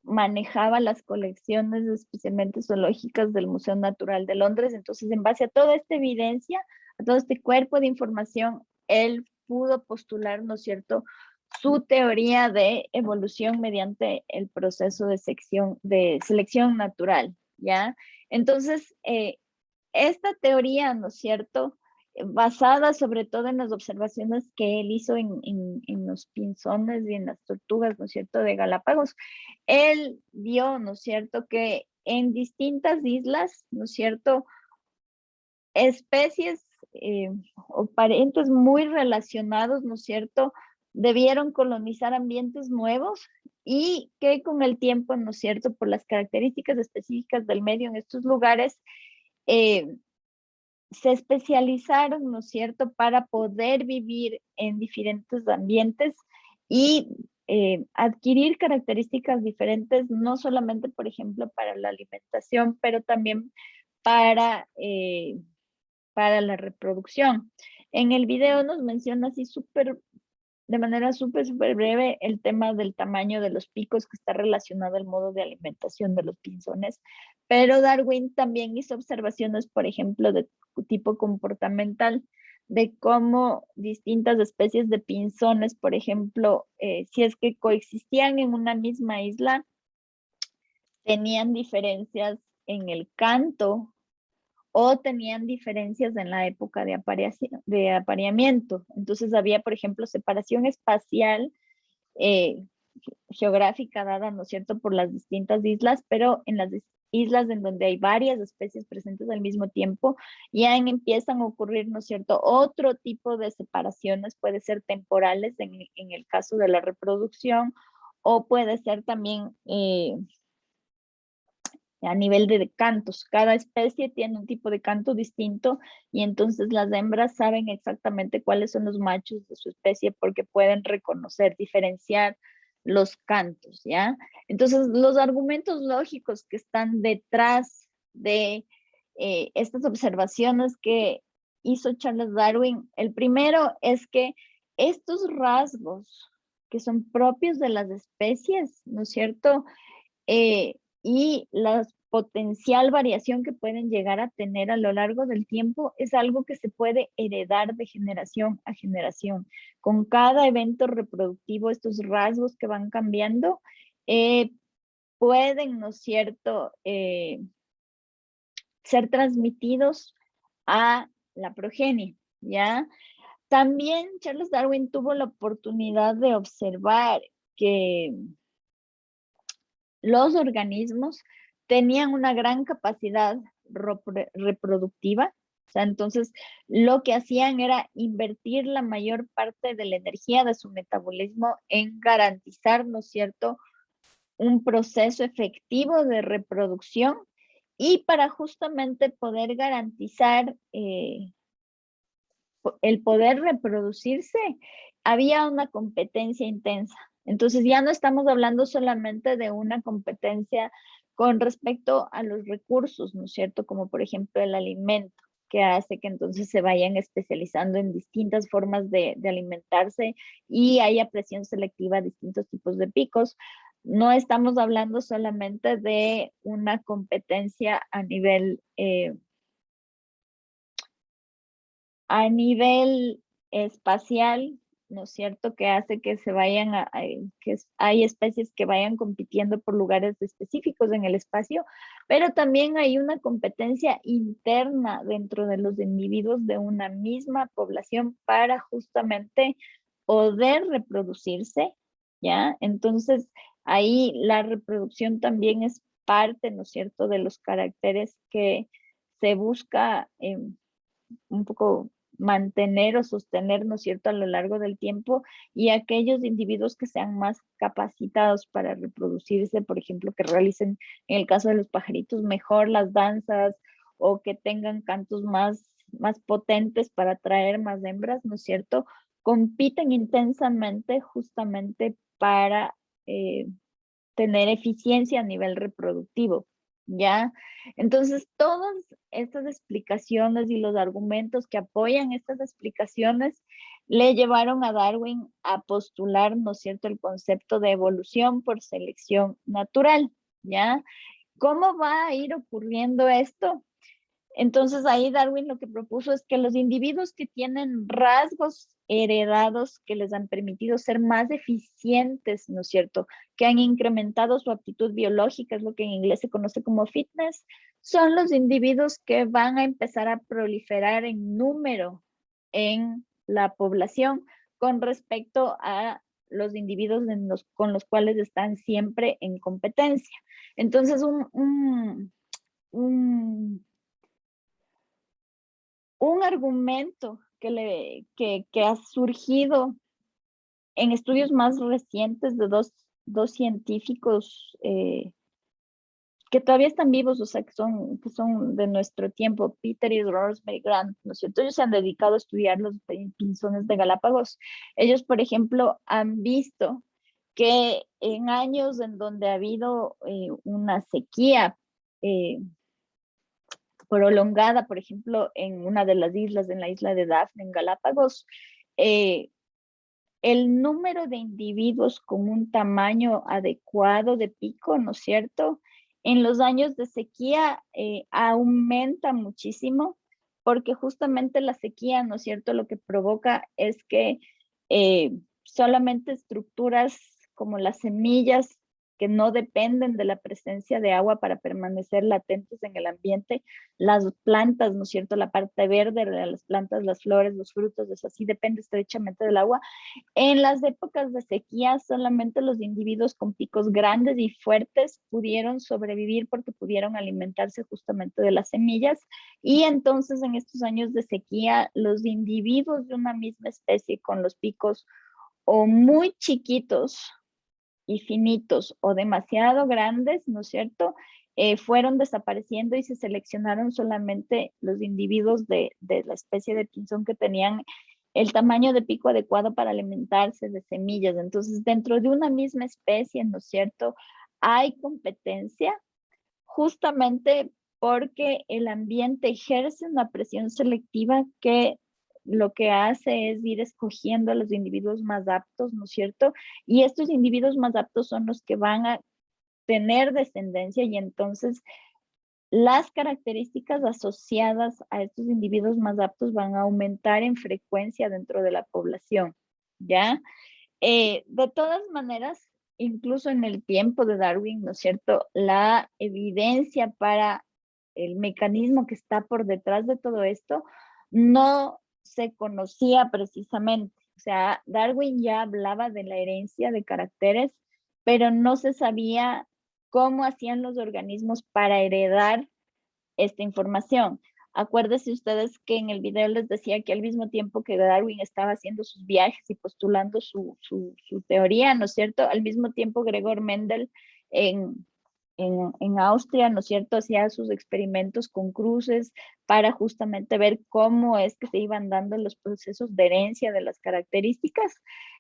manejaba las colecciones especialmente zoológicas del Museo Natural de Londres. Entonces, en base a toda esta evidencia, a todo este cuerpo de información, él pudo postular, ¿no es cierto?, su teoría de evolución mediante el proceso de selección natural, ¿ya? Entonces, esta teoría, ¿no es cierto?, basada sobre todo en las observaciones que él hizo en los pinzones y en las tortugas, ¿no es cierto?, de Galápagos, él vio, ¿no es cierto?, que en distintas islas, ¿no es cierto?, especies o parientes muy relacionados, ¿no es cierto?, debieron colonizar ambientes nuevos y que con el tiempo, ¿no es cierto?, por las características específicas del medio en estos lugares, se especializaron, ¿no es cierto?, para poder vivir en diferentes ambientes y adquirir características diferentes, no solamente, por ejemplo, para la alimentación, pero también para, para la reproducción. En el video nos menciona así de manera súper breve el tema del tamaño de los picos, que está relacionado al modo de alimentación de los pinzones, pero Darwin también hizo observaciones, por ejemplo, de tipo comportamental, de cómo distintas especies de pinzones, por ejemplo, si es que coexistían en una misma isla, tenían diferencias en el canto o tenían diferencias en la época de apareamiento. Entonces había, por ejemplo, separación espacial geográfica dada, ¿no es cierto?, por las distintas islas, pero en las islas en donde hay varias especies presentes al mismo tiempo, ya empiezan a ocurrir, ¿no es cierto?, otro tipo de separaciones, puede ser temporales en el caso de la reproducción, o puede ser también a nivel de cantos. Cada especie tiene un tipo de canto distinto y entonces las hembras saben exactamente cuáles son los machos de su especie porque pueden reconocer, diferenciar los cantos, ¿ya? Entonces, los argumentos lógicos que están detrás de estas observaciones que hizo Charles Darwin. El primero es que estos rasgos que son propios de las especies, ¿no es cierto? Y la potencial variación que pueden llegar a tener a lo largo del tiempo es algo que se puede heredar de generación a generación. Con cada evento reproductivo, estos rasgos que van cambiando pueden, ¿no es cierto?, ser transmitidos a la progenie, ¿ya? También Charles Darwin tuvo la oportunidad de observar que los organismos tenían una gran capacidad reproductiva. O sea, entonces lo que hacían era invertir la mayor parte de la energía de su metabolismo en garantizar, ¿no es cierto?, un proceso efectivo de reproducción, y para justamente poder garantizar el poder reproducirse, había una competencia intensa. Entonces ya no estamos hablando solamente de una competencia con respecto a los recursos, ¿no es cierto? Como por ejemplo el alimento, que hace que entonces se vayan especializando en distintas formas de alimentarse y haya presión selectiva a distintos tipos de picos. No estamos hablando solamente de una competencia a nivel espacial, ¿no es cierto?, que hace que se vayan hay especies que vayan compitiendo por lugares específicos en el espacio, pero también hay una competencia interna dentro de los individuos de una misma población para justamente poder reproducirse, ¿ya? Entonces, ahí la reproducción también es parte, ¿no es cierto?, de los caracteres que se busca un poco mantener o sostener, ¿no es cierto?, a lo largo del tiempo, y aquellos individuos que sean más capacitados para reproducirse, por ejemplo, que realicen, en el caso de los pajaritos, mejor las danzas, o que tengan cantos más potentes para atraer más hembras, ¿no es cierto?, compiten intensamente justamente para tener eficiencia a nivel reproductivo, ¿ya? Entonces, todas estas explicaciones y los argumentos que apoyan estas explicaciones le llevaron a Darwin a postular, ¿no es cierto?, el concepto de evolución por selección natural, ¿ya? ¿Cómo va a ir ocurriendo esto? Entonces ahí Darwin lo que propuso es que los individuos que tienen rasgos heredados que les han permitido ser más eficientes, ¿no es cierto?, que han incrementado su aptitud biológica, es lo que en inglés se conoce como fitness, son los individuos que van a empezar a proliferar en número en la población con respecto a los individuos con los cuales están siempre en competencia. Entonces, un argumento que ha surgido en estudios más recientes de dos científicos que todavía están vivos, o sea, que son de nuestro tiempo, Peter y Rosemary Grant, ¿no es cierto? Ellos se han dedicado a estudiar los pinzones de Galápagos. Ellos, por ejemplo, han visto que en años en donde ha habido una sequía prolongada, por ejemplo, en una de las islas, en la isla de Daphne, en Galápagos, el número de individuos con un tamaño adecuado de pico, ¿no es cierto?, en los años de sequía aumenta muchísimo, porque justamente la sequía, ¿no es cierto?, lo que provoca es que solamente estructuras como las semillas, que no dependen de la presencia de agua para permanecer latentes en el ambiente, las plantas, ¿no es cierto?, la parte verde de las plantas, las flores, los frutos, eso sí depende estrechamente del agua. En las épocas de sequía, solamente los individuos con picos grandes y fuertes pudieron sobrevivir porque pudieron alimentarse justamente de las semillas. Y entonces, en estos años de sequía, los individuos de una misma especie con los picos o muy chiquitos y finitos o demasiado grandes, ¿no es cierto?, fueron desapareciendo y se seleccionaron solamente los individuos de la especie de pinzón que tenían el tamaño de pico adecuado para alimentarse de semillas. Entonces, dentro de una misma especie, ¿no es cierto?, hay competencia justamente porque el ambiente ejerce una presión selectiva que lo que hace es ir escogiendo a los individuos más aptos, ¿no es cierto? Y estos individuos más aptos son los que van a tener descendencia y entonces las características asociadas a estos individuos más aptos van a aumentar en frecuencia dentro de la población, ¿ya? De todas maneras, incluso en el tiempo de Darwin, ¿no es cierto? La evidencia para el mecanismo que está por detrás de todo esto no se conocía precisamente. O sea, Darwin ya hablaba de la herencia de caracteres, pero no se sabía cómo hacían los organismos para heredar esta información. Acuérdense ustedes que en el video les decía que al mismo tiempo que Darwin estaba haciendo sus viajes y postulando su teoría, ¿no es cierto? Al mismo tiempo Gregor Mendel en Austria, ¿no es cierto?, hacía sus experimentos con cruces para justamente ver cómo es que se iban dando los procesos de herencia de las características,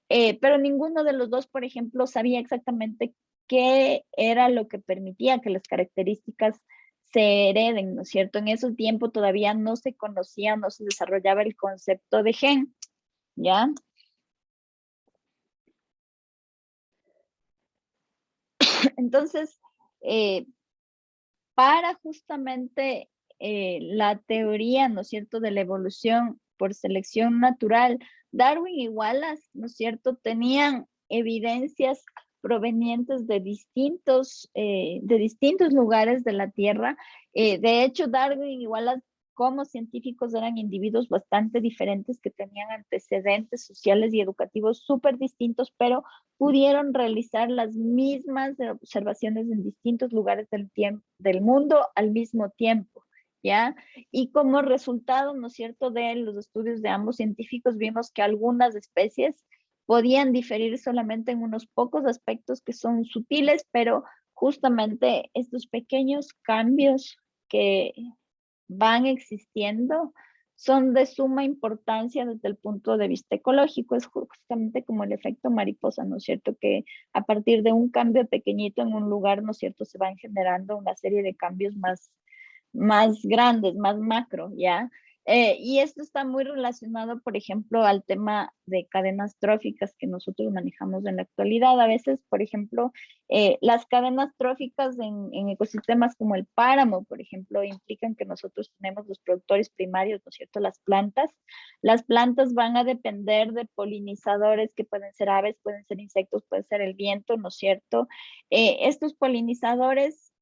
pero ninguno de los dos, por ejemplo, sabía exactamente qué era lo que permitía que las características se hereden, ¿no es cierto? En ese tiempo todavía no se conocía, no se desarrollaba el concepto de gen, ¿ya? Entonces, para justamente la teoría, ¿no es cierto?, de la evolución por selección natural, Darwin y Wallace, ¿no es cierto?, tenían evidencias provenientes de distintos lugares de la Tierra. De hecho, Darwin y Wallace como científicos eran individuos bastante diferentes que tenían antecedentes sociales y educativos súper distintos, pero pudieron realizar las mismas observaciones en distintos lugares del mundo al mismo tiempo, ¿ya? Y como resultado, ¿no es cierto?, de los estudios de ambos científicos, vimos que algunas especies podían diferir solamente en unos pocos aspectos que son sutiles, pero justamente estos pequeños cambios que van existiendo son de suma importancia desde el punto de vista ecológico. Es justamente como el efecto mariposa, ¿no es cierto? Que a partir de un cambio pequeñito en un lugar, ¿no es cierto?, se van generando una serie de cambios más grandes, más macro, ¿ya? Y esto está muy relacionado, por ejemplo, al tema de cadenas tróficas que nosotros manejamos en la actualidad. A veces, por ejemplo, las cadenas tróficas en ecosistemas como el páramo, por ejemplo, implican que nosotros tenemos los productores primarios, ¿no es cierto?, las plantas. Las plantas van a depender de polinizadores que pueden ser aves, pueden ser insectos, puede ser el viento, ¿no es cierto? Estos polinizadores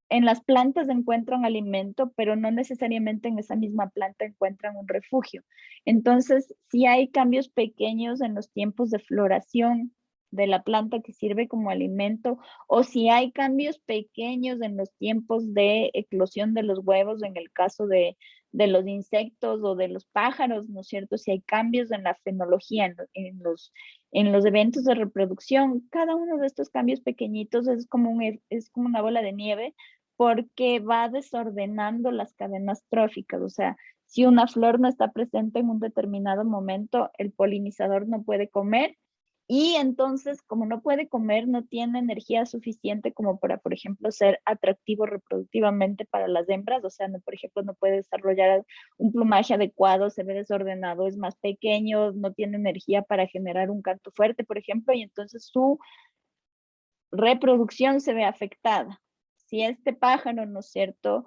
en las plantas encuentran alimento, pero no necesariamente en esa misma planta encuentran un refugio. Entonces, si hay cambios pequeños en los tiempos de floración de la planta que sirve como alimento, o si hay cambios pequeños en los tiempos de eclosión de los huevos, en el caso de los insectos o de los pájaros, ¿no es cierto? Si hay cambios en la fenología, en los eventos de reproducción, cada uno de estos cambios pequeñitos es como una bola de nieve porque va desordenando las cadenas tróficas. O sea, si una flor no está presente en un determinado momento, el polinizador no puede comer y entonces, como no puede comer, no tiene energía suficiente como para, por ejemplo, ser atractivo reproductivamente para las hembras. O sea, no, por ejemplo, no puede desarrollar un plumaje adecuado, se ve desordenado, es más pequeño, no tiene energía para generar un canto fuerte, por ejemplo, y entonces su reproducción se ve afectada. Si este pájaro, ¿no es cierto?,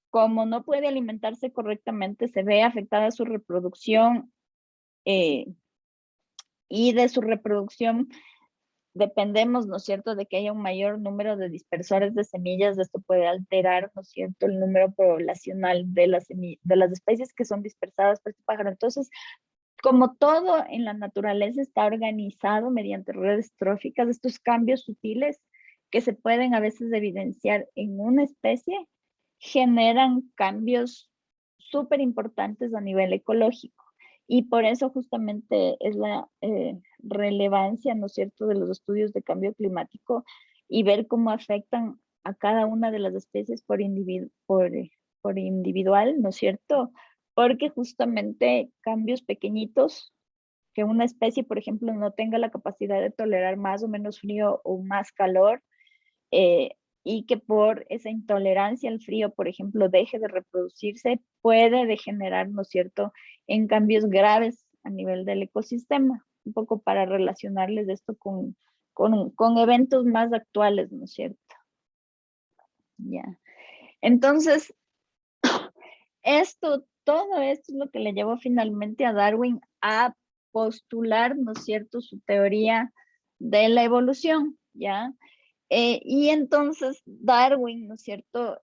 como no puede alimentarse correctamente, se ve afectada su reproducción y de su reproducción dependemos, ¿no es cierto?, de que haya un mayor número de dispersores de semillas. Esto puede alterar, ¿no es cierto?, el número poblacional de las especies que son dispersadas por este pájaro. Entonces, como todo en la naturaleza está organizado mediante redes tróficas, estos cambios sutiles que se pueden a veces evidenciar en una especie generan cambios súper importantes a nivel ecológico. Y por eso justamente es la relevancia, ¿no es cierto?, de los estudios de cambio climático y ver cómo afectan a cada una de las especies por individual, ¿no es cierto? Porque justamente cambios pequeñitos, que una especie, por ejemplo, no tenga la capacidad de tolerar más o menos frío o más calor, y que por esa intolerancia al frío, por ejemplo, deje de reproducirse, puede degenerar, ¿no es cierto?, en cambios graves a nivel del ecosistema, un poco para relacionarles esto con eventos más actuales, ¿no es cierto? Ya. Entonces, todo esto es lo que le llevó finalmente a Darwin a postular, ¿no es cierto?, su teoría de la evolución, ¿ya? Y entonces Darwin, ¿no es cierto?,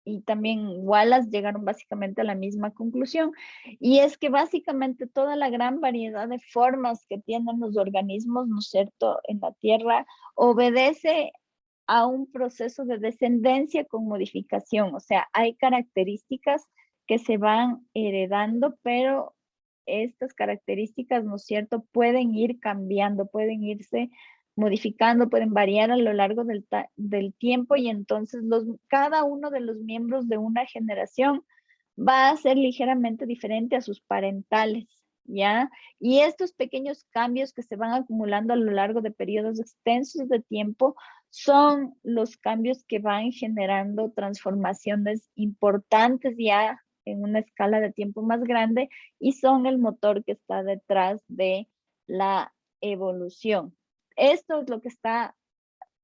y también Wallace llegaron básicamente a la misma conclusión, y es que básicamente toda la gran variedad de formas que tienen los organismos, ¿no es cierto?, en la Tierra, obedece a un proceso de descendencia con modificación, o sea, hay características que se van heredando, pero estas características, ¿no es cierto?, pueden ir cambiando, pueden irse modificando, pueden variar a lo largo del tiempo y entonces cada uno de los miembros de una generación va a ser ligeramente diferente a sus parentales, ¿ya? Y estos pequeños cambios que se van acumulando a lo largo de periodos extensos de tiempo son los cambios que van generando transformaciones importantes ya en una escala de tiempo más grande y son el motor que está detrás de la evolución. Esto es lo que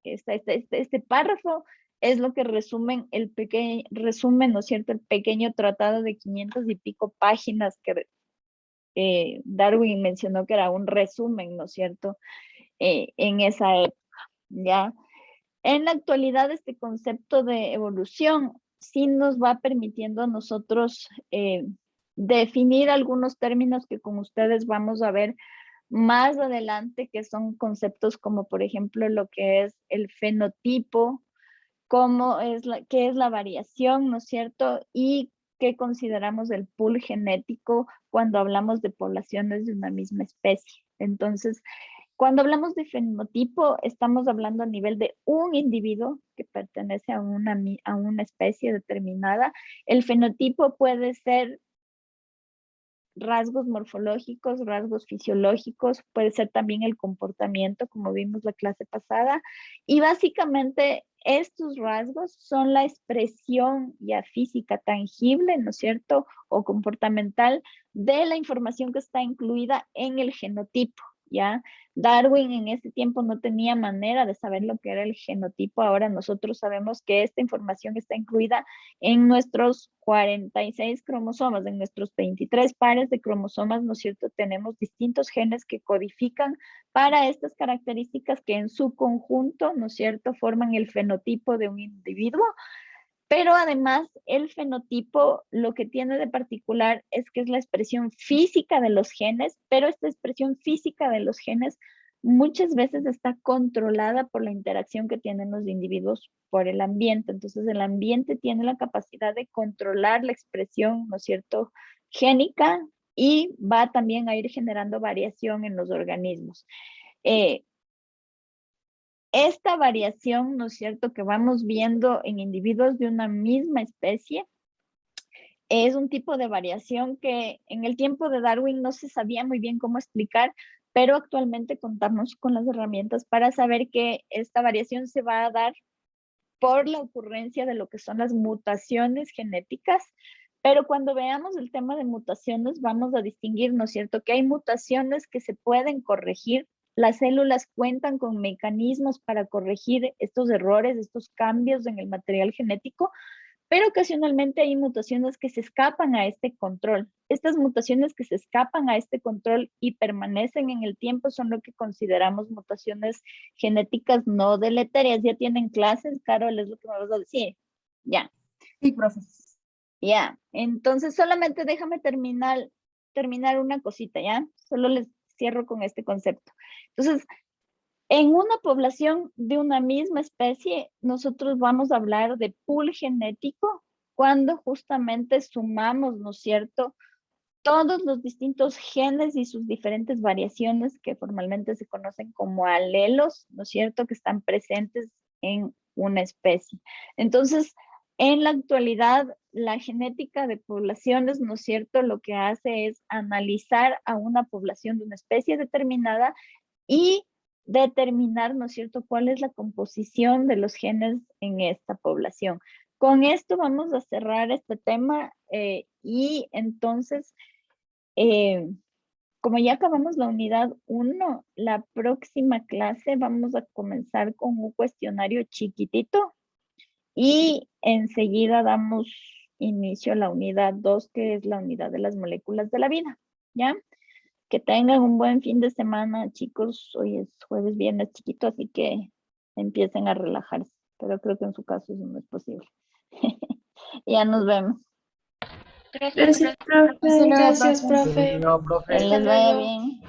este párrafo es lo que resumen ¿no es cierto?, el pequeño tratado de 500 y pico páginas que Darwin mencionó que era un resumen, ¿no es cierto?, en esa época, ¿ya? En la actualidad, este concepto de evolución sí nos va permitiendo a nosotros definir algunos términos que con ustedes vamos a ver más adelante, que son conceptos como, por ejemplo, lo que es el fenotipo, qué es la variación, ¿no es cierto? Y qué consideramos el pool genético cuando hablamos de poblaciones de una misma especie. Entonces, cuando hablamos de fenotipo, estamos hablando a nivel de un individuo que pertenece a una especie determinada. El fenotipo puede ser rasgos morfológicos, rasgos fisiológicos, puede ser también el comportamiento, como vimos la clase pasada, y básicamente estos rasgos son la expresión ya física tangible, ¿no es cierto?, o comportamental de la información que está incluida en el genotipo, ¿ya? Darwin en ese tiempo no tenía manera de saber lo que era el genotipo. Ahora nosotros sabemos que esta información está incluida en nuestros 46 cromosomas, en nuestros 23 pares de cromosomas, ¿no es cierto? Tenemos distintos genes que codifican para estas características que en su conjunto, ¿no es cierto?, forman el fenotipo de un individuo. Pero además el fenotipo lo que tiene de particular es que es la expresión física de los genes, pero esta expresión física de los genes muchas veces está controlada por la interacción que tienen los individuos por el ambiente. Entonces el ambiente tiene la capacidad de controlar la expresión, ¿no es cierto?, génica, y va también a ir generando variación en los organismos. Esta variación, ¿no es cierto?, que vamos viendo en individuos de una misma especie, es un tipo de variación que en el tiempo de Darwin no se sabía muy bien cómo explicar, pero actualmente contamos con las herramientas para saber que esta variación se va a dar por la ocurrencia de lo que son las mutaciones genéticas. Pero cuando veamos el tema de mutaciones, vamos a distinguir, ¿no es cierto?, que hay mutaciones que se pueden corregir. Las células cuentan con mecanismos para corregir estos errores, estos cambios en el material genético, pero ocasionalmente hay mutaciones que se escapan a este control. Estas mutaciones que se escapan a este control y permanecen en el tiempo son lo que consideramos mutaciones genéticas no deleterias. ¿Ya tienen clases, Carol? Es lo que me vas a decir. Ya. Sí, profe. Ya. Entonces, solamente déjame terminar una cosita, ¿ya? Solo les cierro con este concepto. Entonces, en una población de una misma especie, nosotros vamos a hablar de pool genético cuando justamente sumamos, ¿no es cierto?, todos los distintos genes y sus diferentes variaciones que formalmente se conocen como alelos, ¿no es cierto?, que están presentes en una especie. Entonces, en la actualidad, la genética de poblaciones, ¿no es cierto?, lo que hace es analizar a una población de una especie determinada y determinar, ¿no es cierto?, cuál es la composición de los genes en esta población. Con esto vamos a cerrar este tema y entonces, como ya acabamos la unidad 1, la próxima clase vamos a comenzar con un cuestionario chiquitito y enseguida damos inicio a la unidad 2, que es la unidad de las moléculas de la vida, ¿ya? Que tengan un buen fin de semana, chicos. Hoy es jueves, viernes chiquito, así que empiecen a relajarse. Pero creo que en su caso eso no es posible. Ya nos vemos. Gracias, profe. Gracias, profe. No, profe. Que les vaya bien.